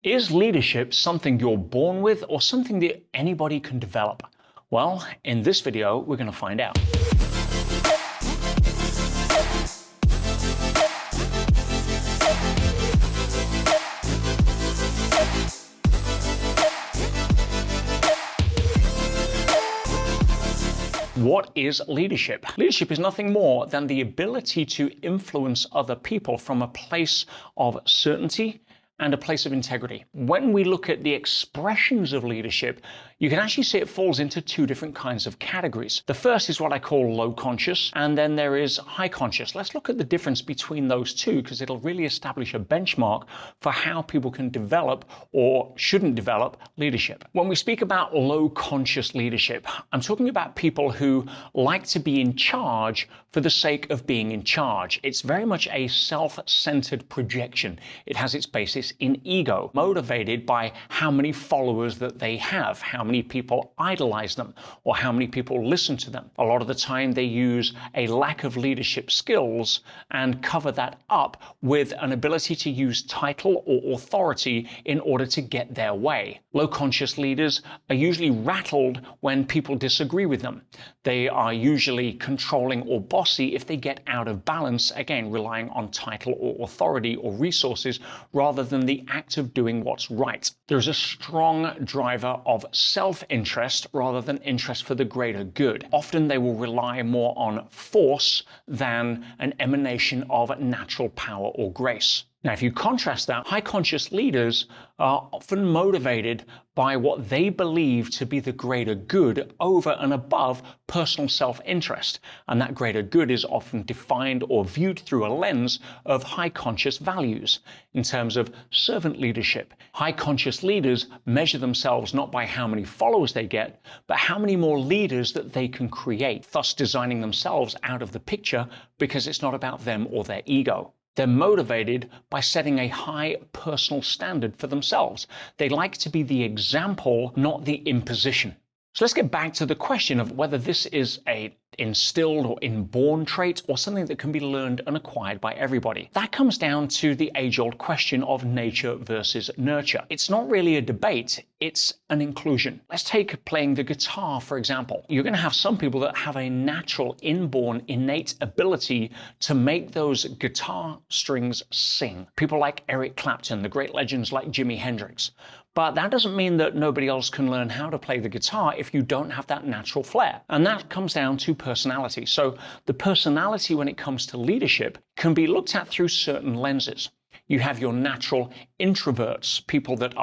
Is leadership something you're born with or something that anybody can develop? Well, in this video, we're going to find out. What is leadership? Leadership is nothing more than the ability to influence other people from a place of certainty and a place of integrity. When we look at the expressions of leadership, you can actually see it falls into two different kinds of categories. The first is what I call low conscious, and then there is high conscious. Let's look at the difference between those two because it'll really establish a benchmark for how people can develop or shouldn't develop leadership. When we speak about low conscious leadership, I'm talking about people who like to be in charge for the sake of being in charge. It's very much a self-centered projection. It has its basis in ego, motivated by how many followers that they have, how many people idolize them, or how many people listen to them. A lot of the time they use a lack of leadership skills and cover that up with an ability to use title or authority in order to get their way. Low conscious leaders are usually rattled when people disagree with them. They are usually controlling or bossy if they get out of balance, again, relying on title or authority or resources rather than the act of doing what's right. There's a strong driver of self-interest rather than interest for the greater good. Often they will rely more on force than an emanation of natural power or grace. Now, if you contrast that, high conscious leaders are often motivated by what they believe to be the greater good over and above personal self-interest. And that greater good is often defined or viewed through a lens of high conscious values in terms of servant leadership. High conscious leaders measure themselves not by how many followers they get, but how many more leaders that they can create, thus designing themselves out of the picture because it's not about them or their ego. They're motivated by setting a high personal standard for themselves. They like to be the example, not the imposition. So let's get back to the question of whether this is an instilled or inborn trait or something that can be learned and acquired by everybody. That comes down to the age-old question of nature versus nurture. It's not really a debate, it's an inclusion. Let's take playing the guitar, for example. You're going to have some people that have a natural, inborn, innate ability to make those guitar strings sing. People like Eric Clapton, the great legends like Jimi Hendrix. But that doesn't mean that nobody else can learn how to play the guitar if you don't have that natural flair. And that comes down to personality. So the personality when it comes to leadership can be looked at through certain lenses. You have your natural introverts, people that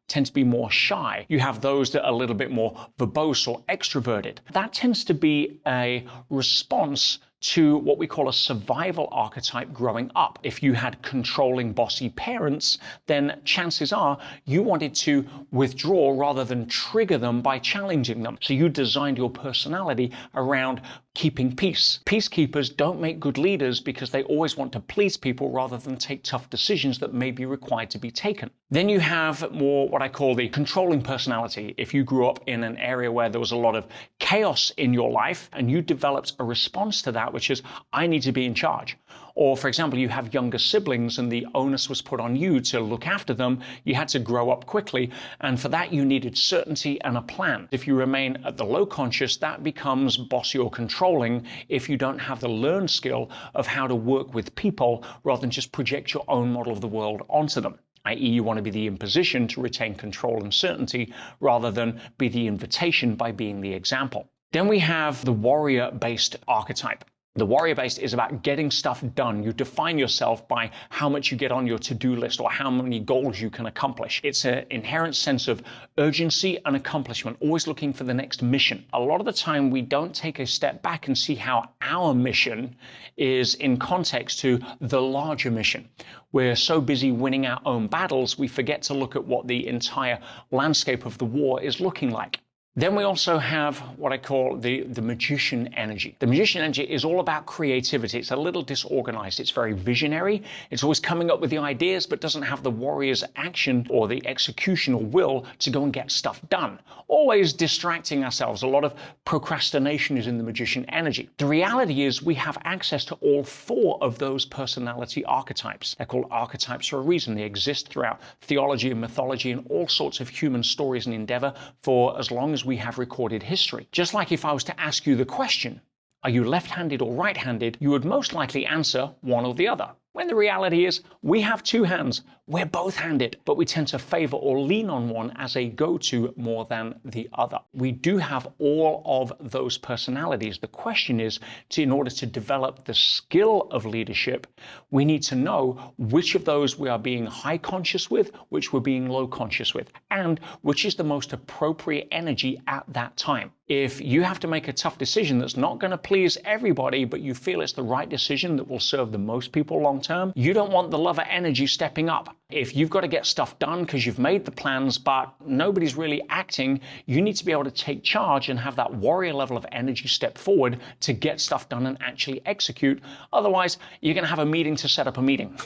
tend to be more shy. You have those that are a little bit more verbose or extroverted. That tends to be a response to what we call a survival archetype growing up. If you had controlling, bossy parents, then chances are you wanted to withdraw rather than trigger them by challenging them. So you designed your personality around keeping peace. Peacekeepers don't make good leaders because they always want to please people rather than take tough decisions that may be required to be taken. Then you have more what I call the controlling personality. If you grew up in an area where there was a lot of chaos in your life and you developed a response to that, which is, I need to be in charge. Or, for example, you have younger siblings and the onus was put on you to look after them. You had to grow up quickly. And for that, you needed certainty and a plan. If you remain at the low conscious, that becomes bossy or controlling if you don't have the learned skill of how to work with people rather than just project your own model of the world onto them. i.e. you want to be the imposition to retain control and certainty rather than be the invitation by being the example. Then we have the warrior-based archetype. The warrior-based is about getting stuff done. You define yourself by how much you get on your to-do list or how many goals you can accomplish. It's an inherent sense of urgency and accomplishment, always looking for the next mission. A lot of the time, we don't take a step back and see how our mission is in context to the larger mission. We're so busy winning our own battles, we forget to look at what the entire landscape of the war is looking like. Then we also have what I call the magician energy. The magician energy is all about creativity. It's a little disorganized. It's very visionary. It's always coming up with the ideas, but doesn't have the warrior's action or the executional will to go and get stuff done. Always distracting ourselves. A lot of procrastination is in the magician energy. The reality is we have access to all four of those personality archetypes. They're called archetypes for a reason. They exist throughout theology and mythology and all sorts of human stories and endeavor for as long as we have recorded history. Just like if I was to ask you the question, are you left-handed or right-handed, you would most likely answer one or the other. When the reality is, we have two hands, we're both-handed, but we tend to favor or lean on one as a go-to more than the other. We do have all of those personalities. The question is, in order to develop the skill of leadership, we need to know which of those we are being high conscious with, which we're being low conscious with, and which is the most appropriate energy at that time. If you have to make a tough decision that's not going to please everybody, but you feel it's the right decision that will serve the most people long term, you don't want the lover energy stepping up. If you've got to get stuff done because you've made the plans, but nobody's really acting, you need to be able to take charge and have that warrior level of energy step forward to get stuff done and actually execute. Otherwise, you're going to have a meeting to set up a meeting.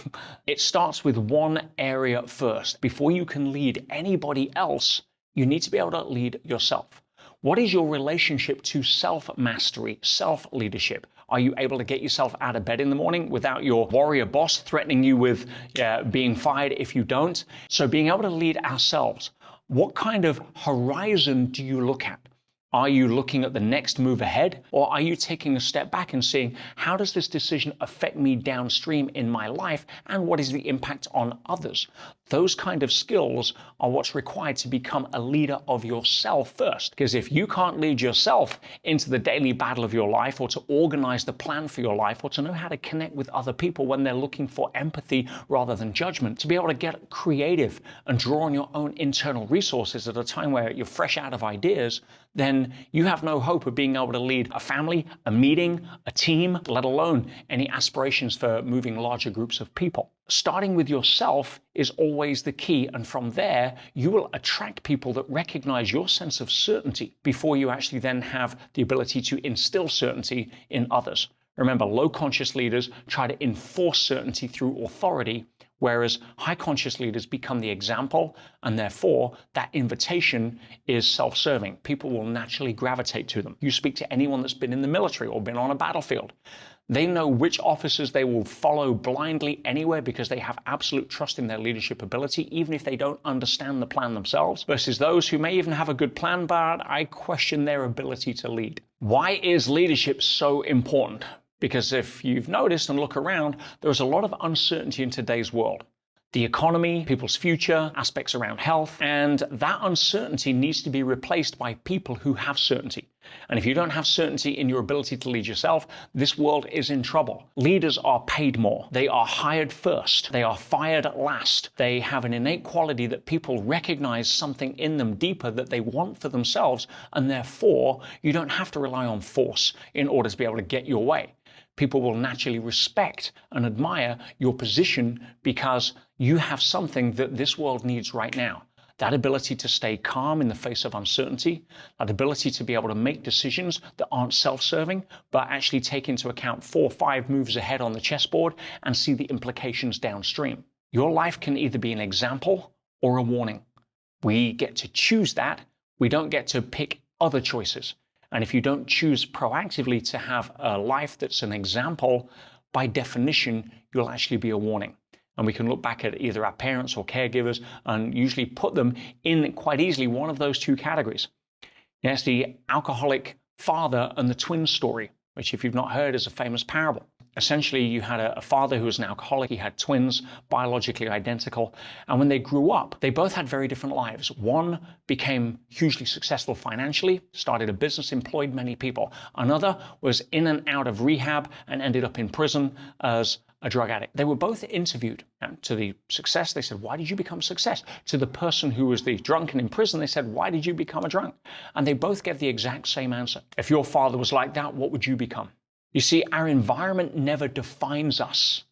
It starts with one area first. Before you can lead anybody else, you need to be able to lead yourself. What is your relationship to self-mastery, self-leadership? Are you able to get yourself out of bed in the morning without your warrior boss threatening you with being fired if you don't? So being able to lead ourselves, what kind of horizon do you look at? Are you looking at the next move ahead, or are you taking a step back and seeing how does this decision affect me downstream in my life and what is the impact on others? Those kind of skills are what's required to become a leader of yourself first. Because if you can't lead yourself into the daily battle of your life, or to organize the plan for your life, or to know how to connect with other people when they're looking for empathy rather than judgment, to be able to get creative and draw on your own internal resources at a time where you're fresh out of ideas, then you have no hope of being able to lead a family, a meeting, a team, let alone any aspirations for moving larger groups of people. Starting with yourself is always the key, and from there you will attract people that recognize your sense of certainty before you actually then have the ability to instill certainty in others. Remember, low conscious leaders try to enforce certainty through authority, whereas high conscious leaders become the example, and therefore that invitation is self-serving. People will naturally gravitate to them. You speak to anyone that's been in the military or been on a battlefield. They know which officers they will follow blindly anywhere because they have absolute trust in their leadership ability, even if they don't understand the plan themselves, versus those who may even have a good plan, but I question their ability to lead. Why is leadership so important? Because if you've noticed and look around, there's a lot of uncertainty in today's world. The economy, people's future, aspects around health, and that uncertainty needs to be replaced by people who have certainty. And if you don't have certainty in your ability to lead yourself, this world is in trouble. Leaders are paid more. They are hired first. They are fired last. They have an innate quality that people recognize something in them deeper that they want for themselves, and therefore you don't have to rely on force in order to be able to get your way. People will naturally respect and admire your position because you have something that this world needs right now. That ability to stay calm in the face of uncertainty, that ability to be able to make decisions that aren't self-serving, but actually take into account 4 or 5 moves ahead on the chessboard and see the implications downstream. Your life can either be an example or a warning. We get to choose that. We don't get to pick other choices. And if you don't choose proactively to have a life that's an example, by definition, you'll actually be a warning. And we can look back at either our parents or caregivers and usually put them in quite easily one of those two categories. Yes, the alcoholic father and the twin story, which if you've not heard is a famous parable. Essentially, you had a father who was an alcoholic. He had twins, biologically identical. And when they grew up, they both had very different lives. One became hugely successful financially, started a business, employed many people. Another was in and out of rehab and ended up in prison as a drug addict. They were both interviewed. And to the success, they said, why did you become success? To the person who was the drunken in prison, they said, why did you become a drunk? And they both gave the exact same answer. If your father was like that, what would you become? You see, our environment never defines us.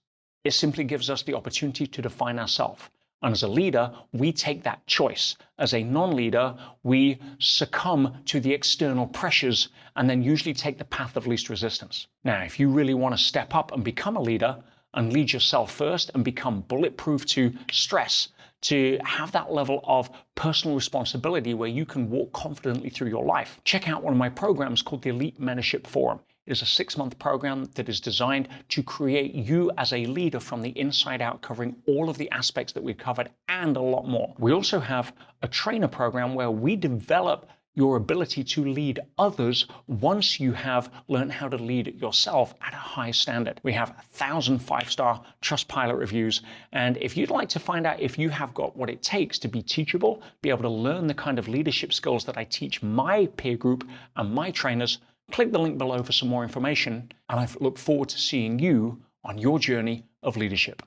It simply gives us the opportunity to define ourselves. And as a leader, we take that choice. As a non-leader, we succumb to the external pressures and then usually take the path of least resistance. Now, if you really want to step up and become a leader and lead yourself first and become bulletproof to stress, to have that level of personal responsibility where you can walk confidently through your life, check out one of my programs called the Elite Mentorship Forum. It is a 6-month program that is designed to create you as a leader from the inside out, covering all of the aspects that we've covered and a lot more. We also have a trainer program where we develop your ability to lead others once you have learned how to lead yourself at a high standard. We have 1,000 5-star Trustpilot reviews. And if you'd like to find out if you have got what it takes to be teachable, be able to learn the kind of leadership skills that I teach my peer group and my trainers, click the link below for some more information. And I look forward to seeing you on your journey of leadership.